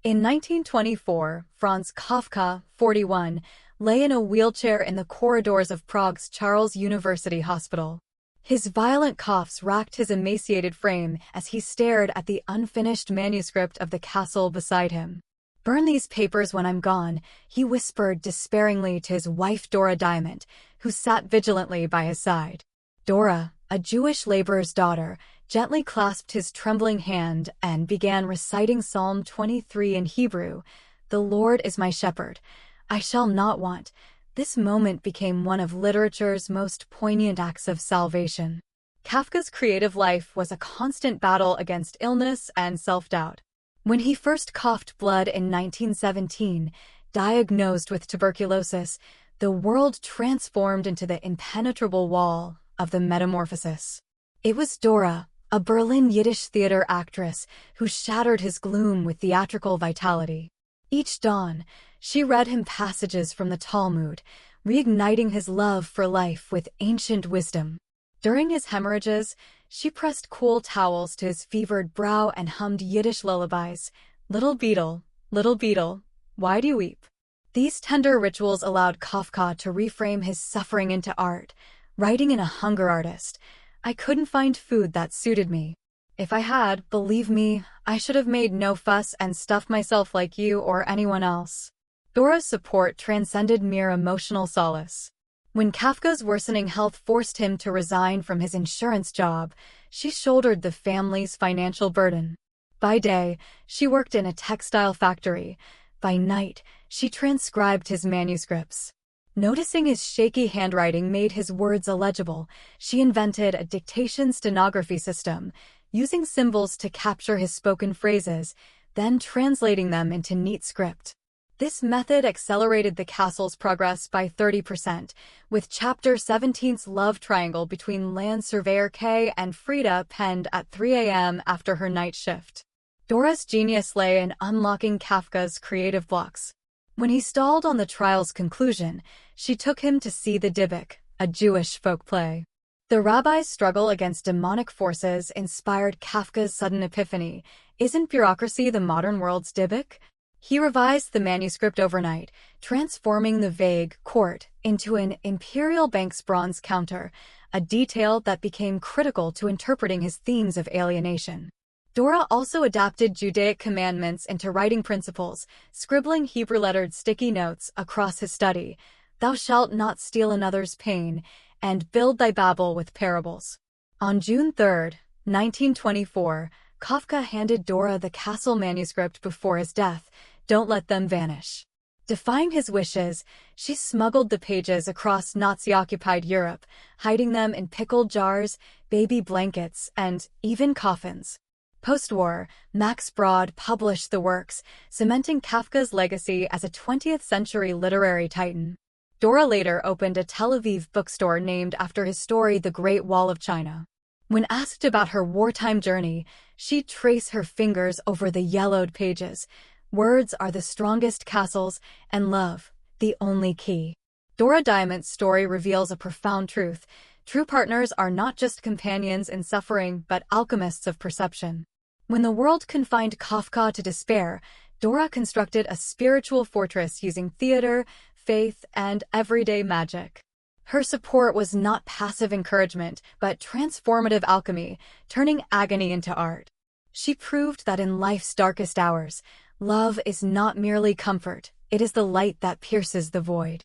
In 1924, Franz Kafka, 41, lay in a wheelchair in the corridors of Prague's Charles University Hospital. His violent coughs racked his emaciated frame as he stared at the unfinished manuscript of the castle beside him. "Burn these papers when I'm gone," he whispered despairingly to his wife Dora Diamant, who sat vigilantly by his side. Dora, a Jewish laborer's daughter, gently clasped his trembling hand and began reciting Psalm 23 in Hebrew. "The Lord is my shepherd. I shall not want." This moment became one of literature's most poignant acts of salvation. Kafka's creative life was a constant battle against illness and self-doubt. When he first coughed blood in 1917, diagnosed with tuberculosis, the world transformed into the impenetrable wall of the metamorphosis. It was Dora, a Berlin Yiddish theater actress, who shattered his gloom with theatrical vitality. Each dawn, she read him passages from the Talmud, reigniting his love for life with ancient wisdom. During his hemorrhages, she pressed cool towels to his fevered brow and hummed Yiddish lullabies. Little beetle, why do you weep?" These tender rituals allowed Kafka to reframe his suffering into art, writing in a hunger artist. "I couldn't find food that suited me. If I had, believe me, I should have made no fuss and stuffed myself like you or anyone else." Dora's support transcended mere emotional solace. When Kafka's worsening health forced him to resign from his insurance job, she shouldered the family's financial burden. By day, she worked in a textile factory. By night, she transcribed his manuscripts. Noticing his shaky handwriting made his words illegible, she invented a dictation stenography system, using symbols to capture his spoken phrases, then translating them into neat script. This method accelerated the castle's progress by 30%, with Chapter 17's love triangle between land surveyor Kay and Frida penned at 3 a.m. after her night shift. Dora's genius lay in unlocking Kafka's creative blocks. When he stalled on the trial's conclusion, she took him to see the Dybbuk, a Jewish folk play. The rabbi's struggle against demonic forces inspired Kafka's sudden epiphany. Isn't bureaucracy the modern world's Dybbuk? He revised the manuscript overnight, transforming the vague court into an imperial bank's bronze counter, a detail that became critical to interpreting his themes of alienation. Dora also adapted Judaic commandments into writing principles, scribbling Hebrew-lettered sticky notes across his study. "Thou shalt not steal another's pain," and "build thy Babel with parables." On June 3, 1924, Kafka handed Dora the castle manuscript before his death. "Don't let them vanish." Defying his wishes, she smuggled the pages across Nazi-occupied Europe, hiding them in pickled jars, baby blankets, and even coffins. Post-war, Max Brod published the works, cementing Kafka's legacy as a 20th-century literary titan. Dora later opened a Tel Aviv bookstore named after his story The Great Wall of China. When asked about her wartime journey, she'd trace her fingers over the yellowed pages. "Words are the strongest castles, and love, the only key." Dora Diamant's story reveals a profound truth. True partners are not just companions in suffering, but alchemists of perception. When the world confined Kafka to despair, Dora constructed a spiritual fortress using theater, faith, and everyday magic. Her support was not passive encouragement, but transformative alchemy, turning agony into art. She proved that in life's darkest hours, love is not merely comfort, it is the light that pierces the void.